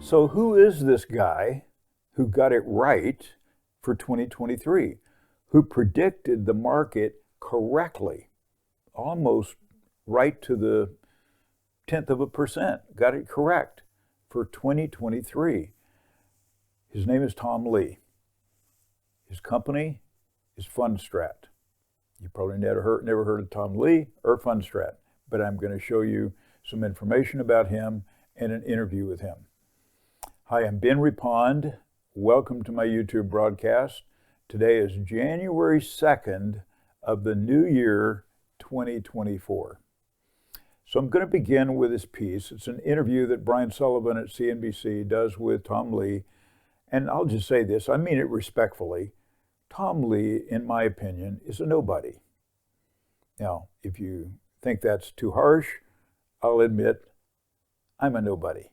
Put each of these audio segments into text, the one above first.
So who is this guy who got it right for 2023, who predicted the market correctly, almost right to the 0.1%, got it correct for 2023? His name is Tom Lee. His company is Fundstrat. You probably never heard of Tom Lee or Fundstrat, but I'm going to show you some information about him and an interview with him. Hi, I'm Ben Reppond. Welcome to my YouTube broadcast. Today is January 2nd of the new year, 2024. So I'm going to begin with this piece. It's an interview that Brian Sullivan at CNBC does with Tom Lee. And I'll just say this, I mean it respectfully. Tom Lee, in my opinion, is a nobody. Now, if you think that's too harsh, I'll admit I'm a nobody.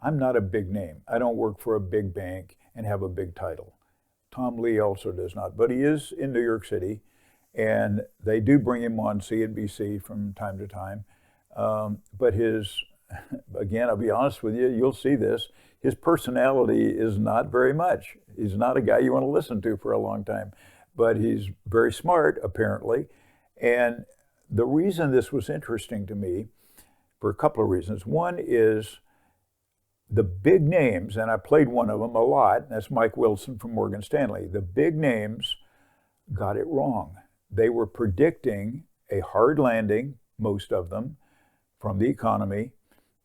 I'm not a big name. I don't work for a big bank and have a big title. Tom Lee also does not, but he is in New York City, and they do bring him on CNBC from time to time. But again, I'll be honest with you, you'll see this, his personality is not very much. He's not a guy you want to listen to for a long time, but he's very smart, apparently. And the reason this was interesting to me, for a couple of reasons. One is the big names, and I played one of them a lot, that's Mike Wilson from Morgan Stanley. The big names got it wrong. They were predicting a hard landing, most of them, from the economy,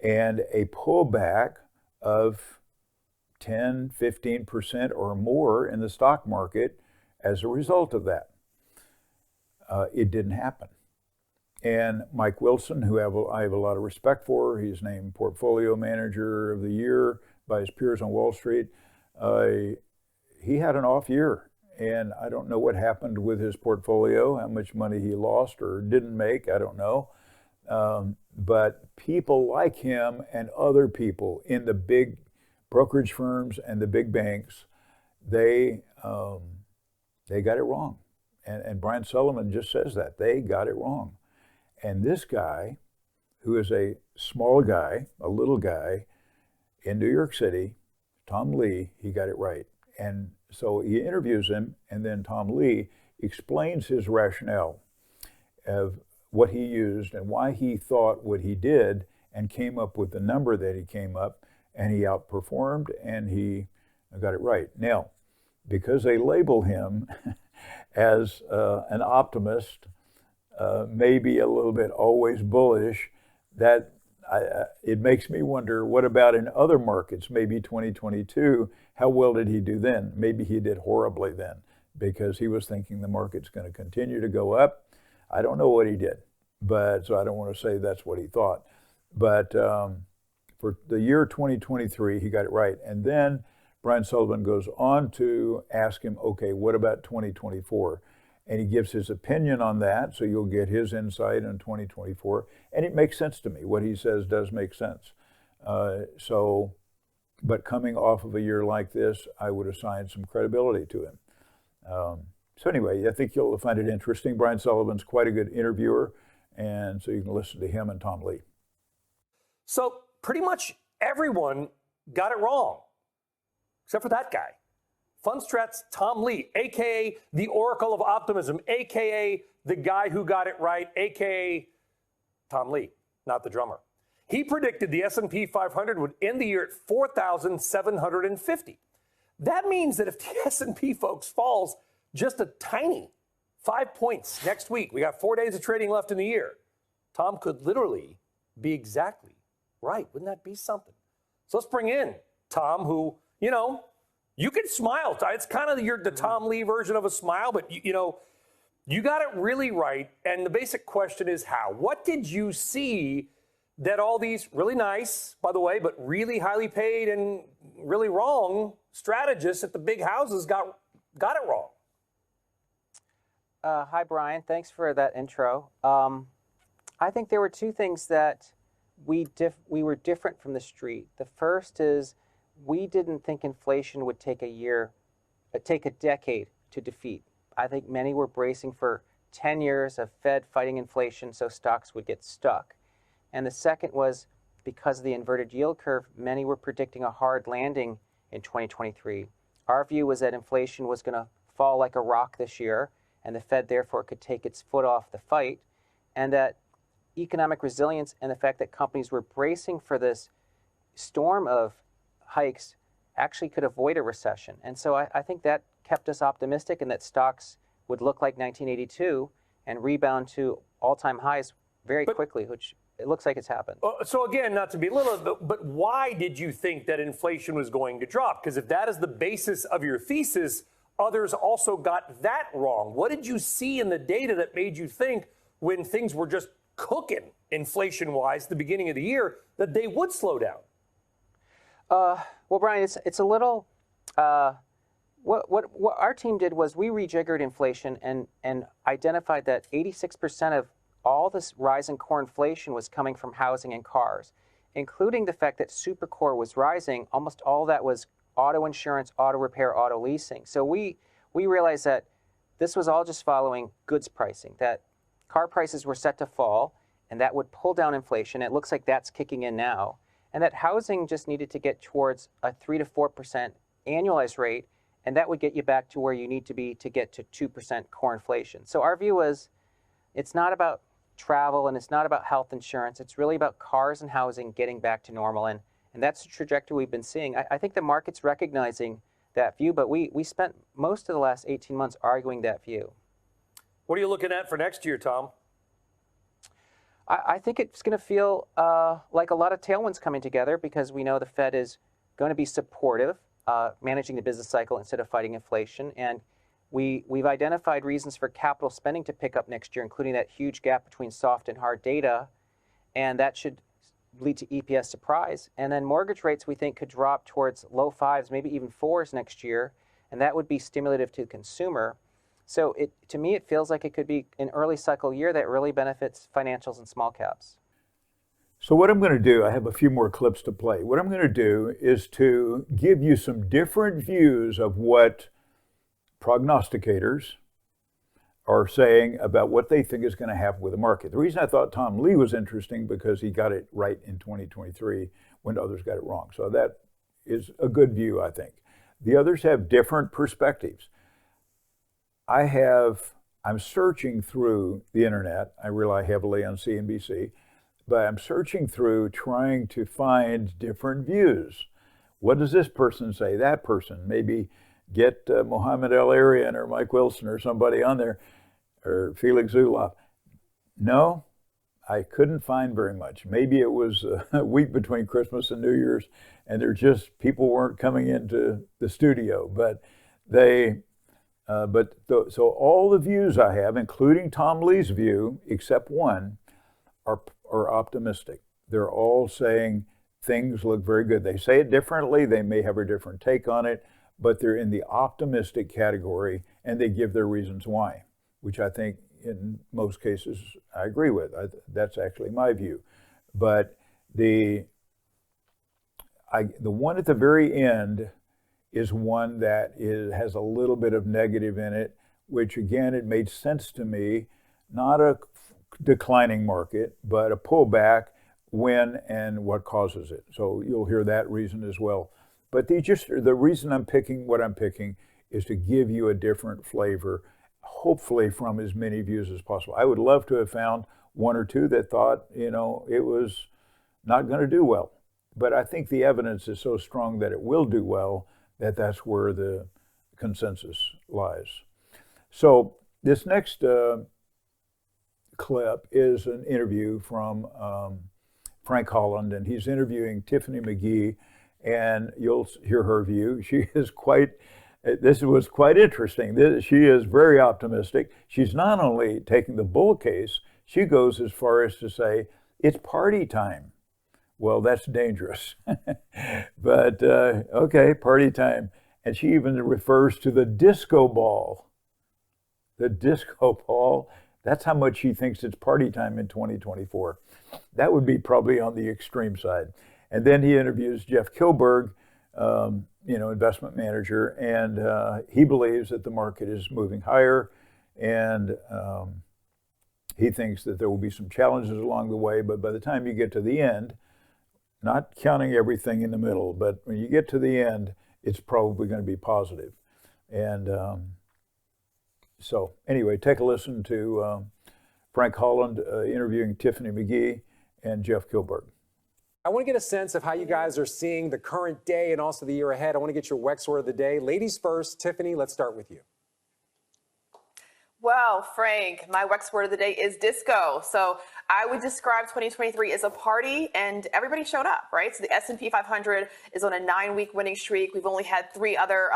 and a pullback of 10, 15% or more in the stock market as a result of that. It didn't happen. And Mike Wilson, who I have a lot of respect for, he's named Portfolio Manager of the Year by his peers on Wall Street. He had an off year, and I don't know what happened with his portfolio, how much money he lost or didn't make, I don't know. But people like him and other people in the big brokerage firms and the big banks, they got it wrong. And Brian Sullivan just says that. They got it wrong. And this guy, who is a small guy, a little guy in New York City, Tom Lee, he got it right. And so he interviews him, and then Tom Lee explains his rationale of what he used and why he thought what he did and came up with the number that he came up, and he outperformed and he got it right. Now, because they label him as an optimist, maybe a little bit always bullish, it makes me wonder, what about in other markets, maybe 2022, how well did he do then? Maybe he did horribly then because he was thinking the market's going to continue to go up. I don't know what he did, but so I don't want to say that's what he thought. But for the year 2023, he got it right. And then Brian Sullivan goes on to ask him, okay, what about 2024? And he gives his opinion on that, so you'll get his insight on 2024. And it makes sense to me. What he says does make sense. But coming off of a year like this, I would assign some credibility to him. So anyway, I think you'll find it interesting. Brian Sullivan's quite a good interviewer, and so you can listen to him and Tom Lee. So pretty much everyone got it wrong, except for that guy. Fundstrat's Tom Lee, a.k.a. the Oracle of Optimism, a.k.a. the guy who got it right, a.k.a. Tom Lee, not the drummer. He predicted the S&P 500 would end the year at 4,750. That means that if the S&P, folks, falls just a tiny 5 points next week, we got 4 days of trading left in the year, Tom could literally be exactly right. Wouldn't that be something? So let's bring in Tom, who, you can smile. It's kind of the Tom Lee version of a smile, but you got it really right. And the basic question is how? What did you see that all these really nice, by the way, but really highly paid and really wrong strategists at the big houses got it wrong? Hi, Brian. Thanks for that intro. I think there were two things that we were different from the street. The first is we didn't think inflation would take a decade to defeat. I think many were bracing for 10 years of Fed fighting inflation so stocks would get stuck. And the second was because of the inverted yield curve, many were predicting a hard landing in 2023. Our view was that inflation was going to fall like a rock this year, and the Fed therefore could take its foot off the fight, and that economic resilience and the fact that companies were bracing for this storm of hikes actually could avoid a recession. And so I think that kept us optimistic, and that stocks would look like 1982 and rebound to all-time highs very quickly, which it looks like it's happened. So again, not to belittle, but why did you think that inflation was going to drop? Because if that is the basis of your thesis, others also got that wrong. What did you see in the data that made you think, when things were just cooking inflation-wise at the beginning of the year, that they would slow down? Well, Brian, it's a little. What our team did was we rejiggered inflation and identified that 86% of all this rise in core inflation was coming from housing and cars, including the fact that supercore was rising. Almost all that was auto insurance, auto repair, auto leasing. So we realized that this was all just following goods pricing, that car prices were set to fall, and that would pull down inflation. It looks like that's kicking in now. And that housing just needed to get towards a 3 to 4% annualized rate, and that would get you back to where you need to be to get to 2% core inflation. So our view was, it's not about travel and it's not about health insurance. It's really about cars and housing getting back to normal. And that's the trajectory we've been seeing. I think the market's recognizing that view, but we spent most of the last 18 months arguing that view. What are you looking at for next year, Tom? I think it's going to feel like a lot of tailwinds coming together, because we know the Fed is going to be supportive, managing the business cycle instead of fighting inflation. And we've identified reasons for capital spending to pick up next year, including that huge gap between soft and hard data, and that should lead to EPS surprise. And then mortgage rates, we think, could drop towards low fives, maybe even fours next year, and that would be stimulative to the consumer. So to me, it feels like it could be an early cycle year that really benefits financials and small caps. So what I'm going to do, I have a few more clips to play. What I'm going to do is to give you some different views of what prognosticators are saying about what they think is going to happen with the market. The reason I thought Tom Lee was interesting, because he got it right in 2023 when others got it wrong. So that is a good view, I think. The others have different perspectives. I'm searching through the internet. I rely heavily on CNBC, but I'm searching through trying to find different views. What does this person say? That person. Maybe get Mohammed El-Arian or Mike Wilson or somebody on there, or Felix Zulauf. No, I couldn't find very much. Maybe it was a week between Christmas and New Year's, and people weren't coming into the studio, but so all the views I have, including Tom Lee's view, except one, are optimistic. They're all saying things look very good. They say it differently. They may have a different take on it, but they're in the optimistic category, and they give their reasons why, which I think in most cases I agree with. That's actually my view. But the one at the very end is one that has a little bit of negative in it, which again, it made sense to me, not a declining market, but a pullback, when and what causes it. So you'll hear that reason as well. But the reason I'm picking what I'm picking is to give you a different flavor, hopefully from as many views as possible. I would love to have found one or two that thought, it was not going to do well. But I think the evidence is so strong that it will do well, that's where the consensus lies. So this next clip is an interview from Frank Holland, and he's interviewing Tiffany McGee, and you'll hear her view. This was quite interesting. She is very optimistic. She's not only taking the bull case, she goes as far as to say, it's party time. Well, that's dangerous. But okay, party time. And she even refers to the disco ball. The disco ball, that's how much she thinks it's party time in 2024. That would be probably on the extreme side. And then he interviews Jeff Kilberg, investment manager, and he believes that the market is moving higher, and he thinks that there will be some challenges along the way, but by the time you get to the end, not counting everything in the middle, but when you get to the end, it's probably going to be positive. And so anyway, take a listen to Frank Holland interviewing Tiffany McGee and Jeff Kilberg. I want to get a sense of how you guys are seeing the current day and also the year ahead. I want to get your WEX word of the day. Ladies first. Tiffany, let's start with you. Well, Frank, my WEX word of the day is disco. So I would describe 2023 as a party, and everybody showed up, right? So the S&P 500 is on a 9-week winning streak. We've only had 3 other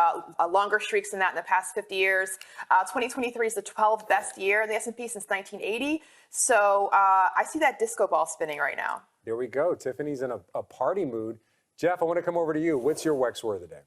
longer streaks than that in the past 50 years. 2023 is the 12th best year in the S&P since 1980. So I see that disco ball spinning right now. There we go. Tiffany's in a party mood. Jeff, I want to come over to you. What's your WEX word of the day?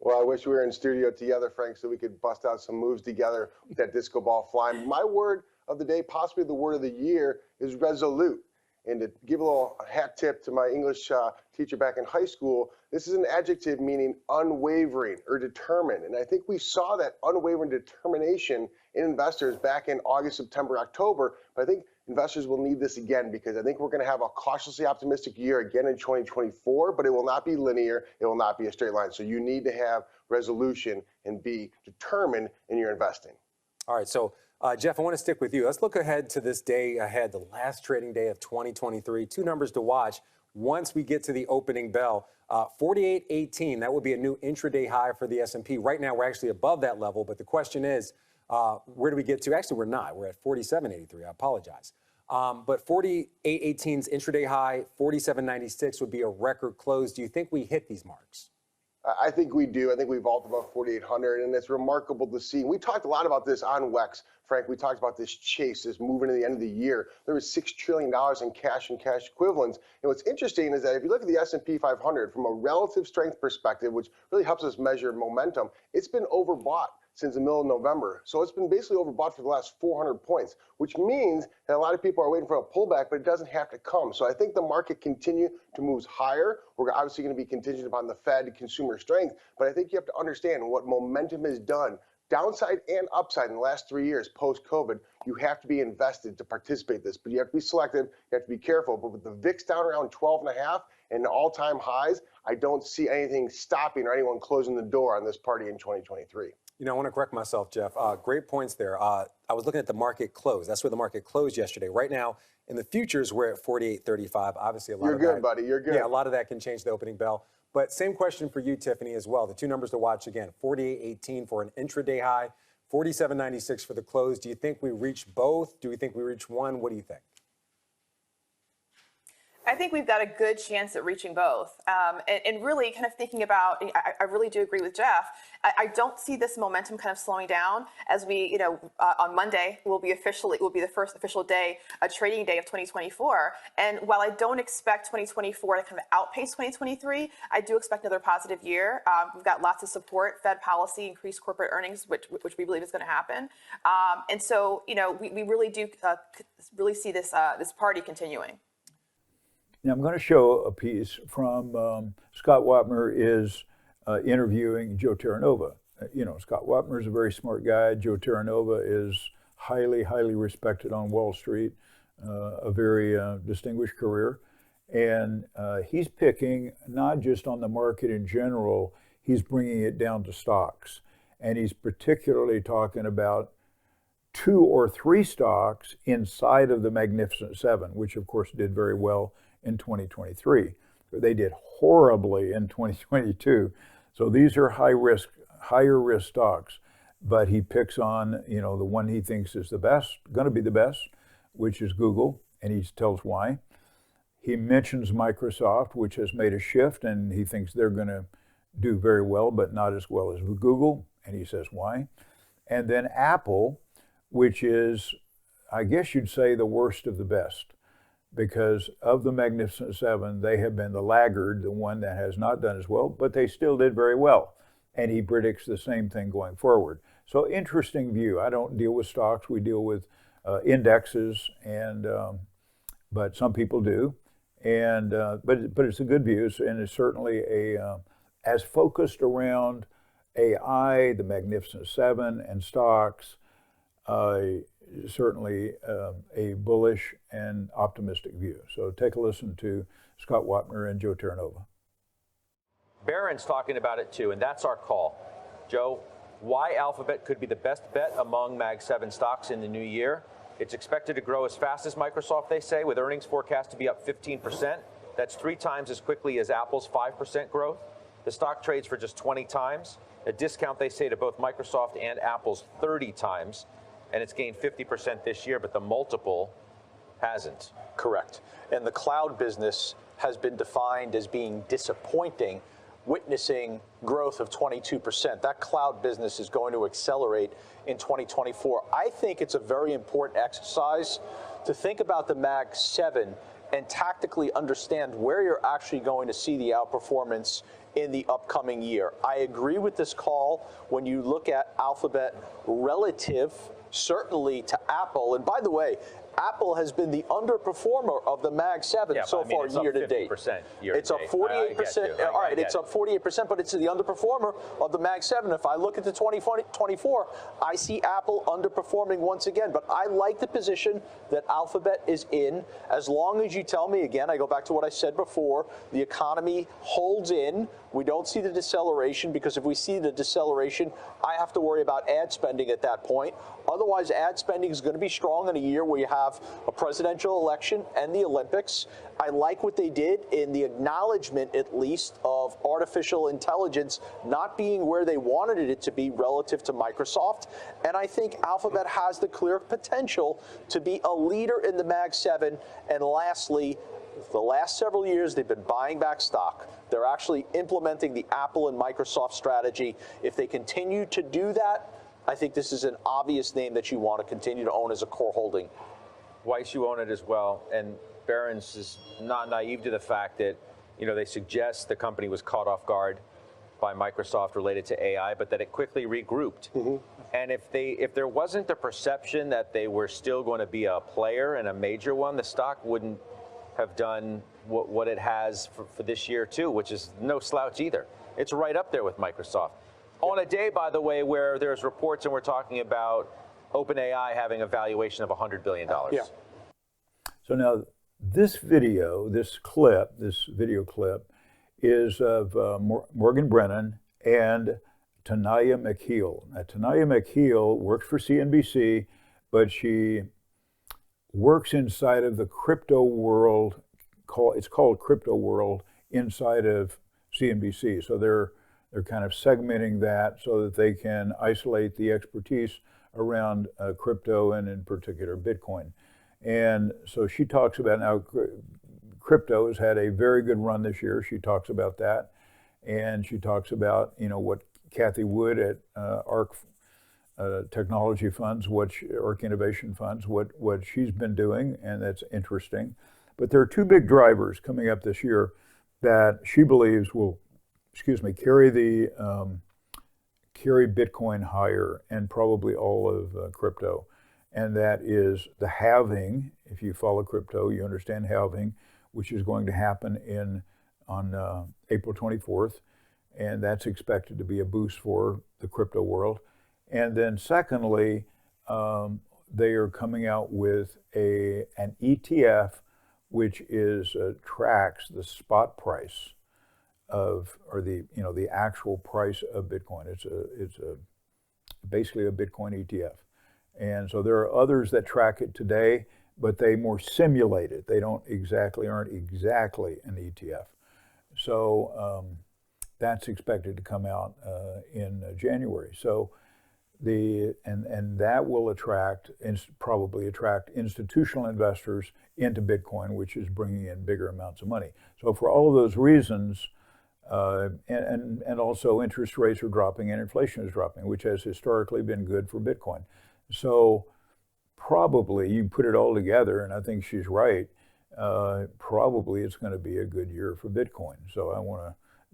Well, I wish we were in studio together, Frank, so we could bust out some moves together with that disco ball flying. My word of the day, possibly the word of the year, is resolute. And to give a little hat tip to my English teacher back in high school, this is an adjective meaning unwavering or determined. And I think we saw that unwavering determination in investors back in August, September, October. But I think investors will need this again, because I think we're going to have a cautiously optimistic year again in 2024, but it will not be linear. It will not be a straight line. So you need to have resolution and be determined in your investing. All right. So, Jeff, I want to stick with you. Let's look ahead to this day ahead, the last trading day of 2023. 2 numbers to watch once we get to the opening bell. 48.18, that would be a new intraday high for the S&P. Right now, we're actually above that level, but the question is, where do we get to? Actually, we're not. We're at 47.83. I apologize. But 48.18's intraday high, 47.96 would be a record close. Do you think we hit these marks? I think we do. I think we vault above 4,800, and it's remarkable to see. We talked a lot about this on WEX, Frank. We talked about this chase, this moving to the end of the year. There was $6 trillion in cash and cash equivalents. And what's interesting is that if you look at the S&P 500 from a relative strength perspective, which really helps us measure momentum, it's been overbought since the middle of November. So it's been basically overbought for the last 400 points, which means that a lot of people are waiting for a pullback, but it doesn't have to come. So I think the market continue to move higher. We're obviously going to be contingent upon the Fed consumer strength, but I think you have to understand what momentum has done, downside and upside in the last 3 years post-COVID. You have to be invested to participate in this, but you have to be selective. You have to be careful. But with the VIX down around 12.5 and all-time highs, I don't see anything stopping or anyone closing the door on this party in 2023. You know, I want to correct myself, Jeff. Great points there. I was looking at the market close. That's where the market closed yesterday. Right now, in the futures, we're at 48.35. Obviously, a lot of that. You're good, buddy. You're good. Yeah, a lot of that can change the opening bell. But same question for you, Tiffany, as well. The 2 numbers to watch again: 48.18 for an intraday high, 47.96 for the close. Do you think we reach both? Do we think we reach one? What do you think? I think we've got a good chance at reaching both. And really kind of thinking about, I really do agree with Jeff. I don't see this momentum kind of slowing down as we, on Monday will be the first official day, a trading day of 2024. And while I don't expect 2024 to kind of outpace 2023, I do expect another positive year. We've got lots of support, Fed policy, increased corporate earnings, which we believe is going to happen. And so, we really do really see this party continuing. Now I'm going to show a piece from Scott Wapner is interviewing Joe Terranova. Scott Wapner is a very smart guy. Joe Terranova is highly, highly respected on Wall Street, a very distinguished career. And he's picking not just on the market in general, he's bringing it down to stocks. And he's particularly talking about 2 or 3 stocks inside of the Magnificent Seven, which of course did very well in 2023. They did horribly in 2022. So these are higher risk stocks. But he picks on, the one he thinks is the best, going to be the best, which is Google, and he tells why. He mentions Microsoft, which has made a shift, and he thinks they're going to do very well, but not as well as Google, and he says why. And then Apple, which is, I guess you'd say, the worst of the best. Because of the Magnificent Seven, they have been the laggard, the one that has not done as well, but they still did very well. And he predicts the same thing going forward. So interesting view. I don't deal with stocks. We deal with indexes, and but some people do. And but it's a good view, and it's certainly as focused around AI, the Magnificent Seven, and stocks. certainly a bullish and optimistic view. So take a listen to Scott Wapner and Joe Terranova. Barron's talking about it too, and that's our call. Joe, why Alphabet could be the best bet among Mag 7 stocks in the new year. It's expected to grow as fast as Microsoft, they say, with earnings forecast to be up 15%. That's 3 times as quickly as Apple's 5% growth. The stock trades for just 20 times, a discount, they say, to both Microsoft and Apple's 30 times, and it's gained 50% this year, but the multiple hasn't. Correct. And the cloud business has been defined as being disappointing, witnessing growth of 22%. That cloud business is going to accelerate in 2024. I think it's a very important exercise to think about the Mag 7 and tactically understand where you're actually going to see the outperformance in the upcoming year. I agree with this call when you look at Alphabet relative, certainly to Apple. And by the way, Apple has been the underperformer of the Mag 7 so far year to date. It's up 48%. All right, it's up 48%, but it's the underperformer of the Mag 7. If I look at the 2024, I see Apple underperforming once again. But I like the position that Alphabet is in, as long as you tell me, again, I go back to what I said before, the economy holds in. We don't see the deceleration, because if we see the deceleration, I have to worry about ad spending at that point. Otherwise, ad spending is going to be strong in a year where you have a presidential election and the Olympics. I like what they did in the acknowledgement, at least, of artificial intelligence not being where they wanted it to be relative to Microsoft. And I think Alphabet has the clear potential to be a leader in the Mag 7. And lastly, the last several years, they've been buying back stock. They're actually implementing the Apple and Microsoft strategy. If they continue to do that, I think this is an obvious name that you want to continue to own as a core holding. Weiss, you own it as well. And Barron's is not naive to the fact that, they suggest the company was caught off guard by Microsoft related to AI, but that it quickly regrouped. Mm-hmm. And if there wasn't the perception that they were still going to be a player and a major one, the stock wouldn't have done what it has for this year too, which is no slouch either. It's right up there with Microsoft. On a day, by the way, where there's reports and we're talking about OpenAI having a valuation of $100 billion. Yeah. So now this video clip is of Morgan Brennan and Tanaya McKeel. Now, Tanaya McKeel works for CNBC, but she works inside of the crypto world. It's called Crypto World inside of CNBC. So they're kind of segmenting that so that they can isolate the expertise around crypto and in particular Bitcoin. And so she talks about now crypto has had a very good run this year. She talks about that. And she talks about, what Kathy Wood at ARK Technology Funds, ARK Innovation Funds, what she's been doing, and that's interesting. But there are 2 big drivers coming up this year that she believes will, carry Bitcoin higher and probably all of crypto. And that is the halving. If you follow crypto, you understand halving, which is going to happen on April 24th. And that's expected to be a boost for the crypto world. And then secondly, they are coming out with an ETF, which tracks the spot price or the actual price of Bitcoin. It's basically a Bitcoin ETF. And so there are others that track it today, but they more simulate it. They aren't exactly an ETF. So that's expected to come out in January. So that will probably attract institutional investors into Bitcoin, which is bringing in bigger amounts of money. So for all of those reasons, and also interest rates are dropping and inflation is dropping, which has historically been good for Bitcoin. So probably you put it all together, and I think she's right. Probably it's going to be a good year for Bitcoin. So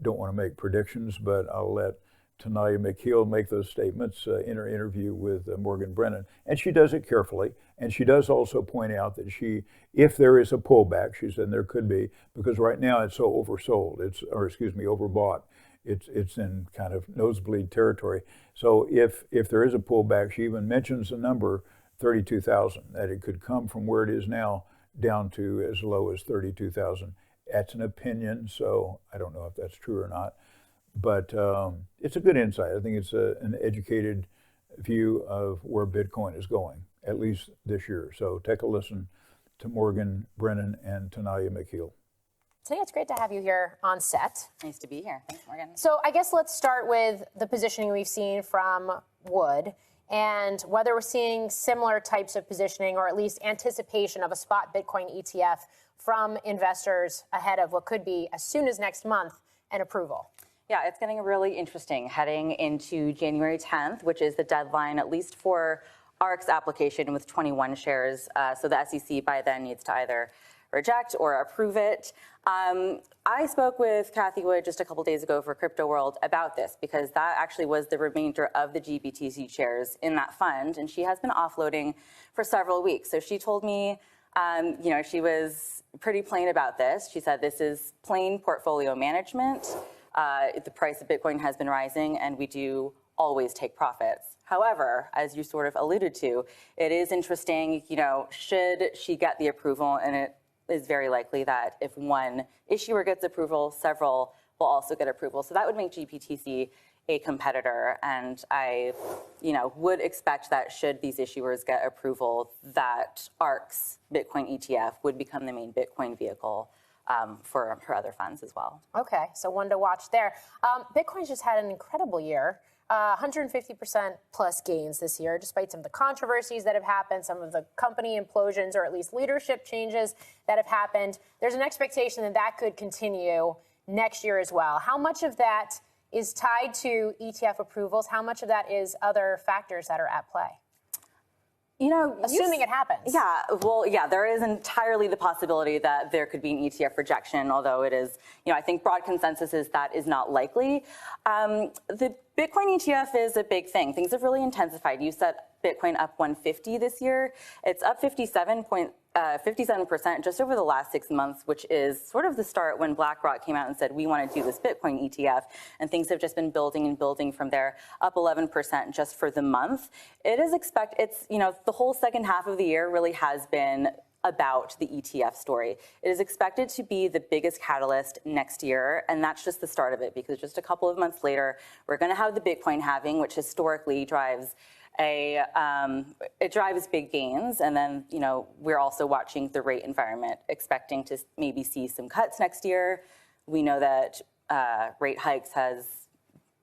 don't want to make predictions, but I'll let Tanaya McKeel make those statements in her interview with Morgan Brennan. And she does it carefully. And she does also point out that if there is a pullback, she said there could be, because right now it's so oversold, overbought. It's in kind of nosebleed territory. So if there is a pullback, she even mentions a number, 32,000, that it could come from where it is now down to as low as 32,000. That's an opinion, so I don't know if that's true or not. But it's a good insight. I think it's an educated view of where Bitcoin is going, at least this year. So take a listen to Morgan Brennan and Tanaya McKeel. Today, it's great to have you here on set. Nice to be here. Thanks, Morgan. So I guess let's start with the positioning we've seen from Wood and whether we're seeing similar types of positioning or at least anticipation of a spot Bitcoin ETF from investors ahead of what could be, as soon as next month, an approval. Yeah, it's getting really interesting heading into January 10th, which is the deadline, at least for ARK's application with 21 shares. So the SEC by then needs to either reject or approve it. I spoke with Kathy Wood just a couple days ago for Crypto World about this because that actually was the remainder of the GBTC shares in that fund, and she has been offloading for several weeks. So she told me, she was pretty plain about this. She said this is plain portfolio management. The price of Bitcoin has been rising, and we do always take profits. However, as you sort of alluded to, it is interesting, should she get the approval, and it is very likely that if one issuer gets approval, several will also get approval. So that would make GBTC a competitor. And I, would expect that should these issuers get approval, that ARK's Bitcoin ETF would become the main Bitcoin vehicle for her other funds as well. Okay, so one to watch there. Bitcoin's just had an incredible year. 150% plus gains this year, despite some of the controversies that have happened, some of the company implosions, or at least leadership changes that have happened. There's an expectation that that could continue next year as well. How much of that is tied to ETF approvals? How much of that is other factors that are at play? Assuming it happens. Yeah, well, yeah, there is entirely the possibility that there could be an ETF rejection, although it is, I think broad consensus is that is not likely. The Bitcoin ETF is a big thing. Things have really intensified. You said Bitcoin up 150 this year. It's up 57% just over the last 6 months, which is sort of the start when BlackRock came out and said, we want to do this Bitcoin ETF. And things have just been building and building from there, up 11% just for the month. The whole second half of the year really has been about the ETF story. It is expected to be the biggest catalyst next year, and that's just the start of it, because just a couple of months later, we're going to have the Bitcoin halving, which historically drives big gains. And then, we're also watching the rate environment, expecting to maybe see some cuts next year. We know that rate hikes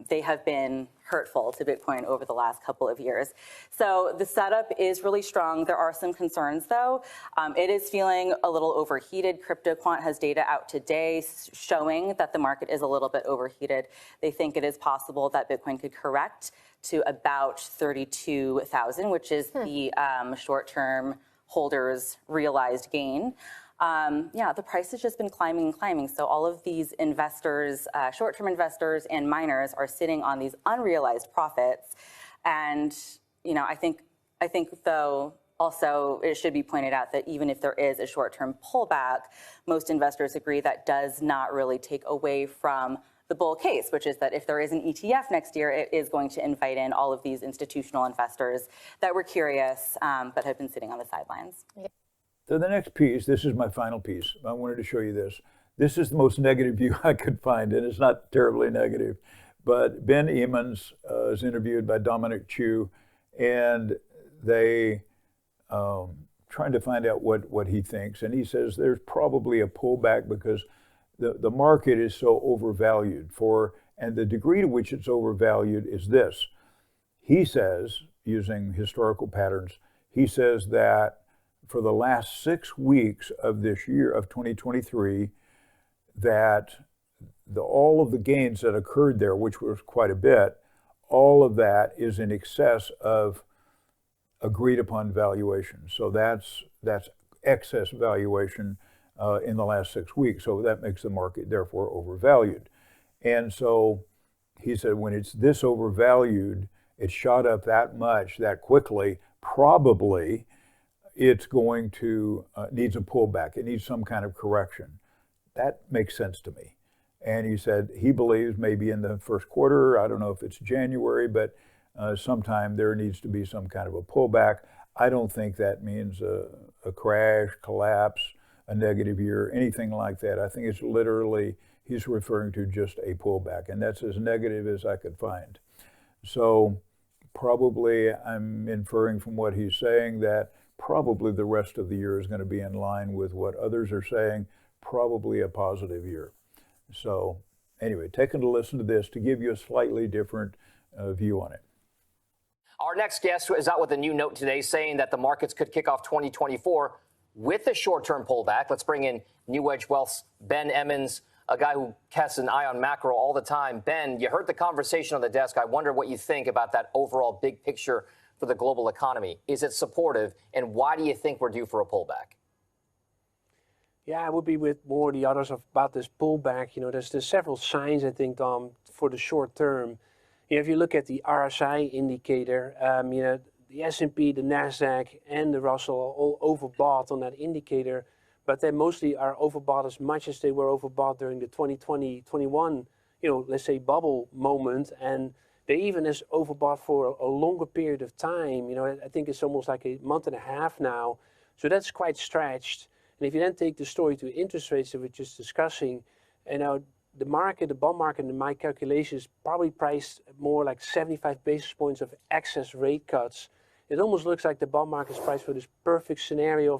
they have been hurtful to Bitcoin over the last couple of years. So the setup is really strong. There are some concerns, though. It is feeling a little overheated. CryptoQuant has data out today showing that the market is a little bit overheated. They think it is possible that Bitcoin could correct to about 32,000, which is the short-term holders' realized gain. The price has just been climbing and climbing. So all of these investors, short-term investors and miners, are sitting on these unrealized profits. And, I think though, also, it should be pointed out that even if there is a short-term pullback, most investors agree that does not really take away from the bull case, which is that if there is an ETF next year, it is going to invite in all of these institutional investors that were curious but have been sitting on the sidelines. So the next piece, this is my final piece. I wanted to show you this. This is the most negative view I could find, and it's not terribly negative. But Ben Emmons is interviewed by Dominic Chu, and they trying to find out what he thinks. And he says there's probably a pullback because the market is so overvalued and the degree to which it's overvalued is this. He says, using historical patterns, he says that for the last 6 weeks of this year of 2023, that all of the gains that occurred there, which was quite a bit, all of that is in excess of agreed upon valuation. So that's excess valuation in the last 6 weeks. So that makes the market therefore overvalued. And so he said when it's this overvalued, it shot up that much that quickly, probably it's going to needs a pullback. It needs some kind of correction. That makes sense to me. And he said he believes maybe in the first quarter, I don't know if it's January, but sometime there needs to be some kind of a pullback. I don't think that means a crash, collapse, a negative year, anything like that. I think it's literally, he's referring to just a pullback, and that's as negative as I could find. So probably I'm inferring from what he's saying that probably the rest of the year is going to be in line with what others are saying, probably a positive year. So anyway, taking a listen to this to give you a slightly different view on it. Our next guest is out with a new note today saying that the markets could kick off 2024 with a short-term pullback. Let's bring in New Edge Wealth's Ben Emmons, a guy who casts an eye on macro all the time. Ben, you heard the conversation on the desk. I wonder what you think about that overall big picture for the global economy. Is it supportive, and why do you think we're due for a pullback? Yeah, I would be with more the others about this pullback. There's several signs, I think, for the short term. If you look at the RSI indicator, the S&P, the NASDAQ, and the Russell are all overbought on that indicator, but they mostly are overbought as much as they were overbought during the 2020-21, let's say bubble moment, and they even is overbought for a longer period of time. I think it's almost like a month and a half now, so that's quite stretched. And if you then take the story to interest rates that we're just discussing, the market, the bond market, in my calculations, probably priced more like 75 basis points of excess rate cuts. It almost looks like the bond market is priced for this perfect scenario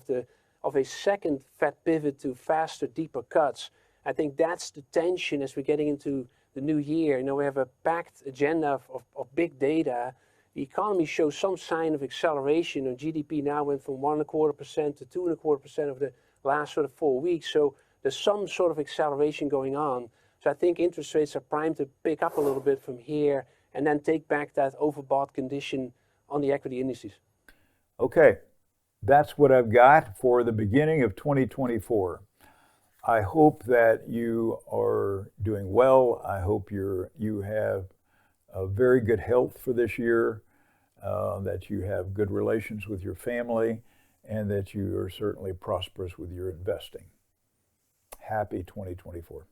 of a second Fed pivot to faster, deeper cuts. I think that's the tension as we're getting into the new year. We have a packed agenda of big data. The economy shows some sign of acceleration. GDP now went from 1.25% to 2.25% over the last sort of 4 weeks. So there's some sort of acceleration going on. So I think interest rates are primed to pick up a little bit from here and then take back that overbought condition on the equity indices. Okay, that's what I've got for the beginning of 2024. I hope that you are doing well. I hope you have a very good health for this year, that you have good relations with your family, and that you are certainly prosperous with your investing. Happy 2024.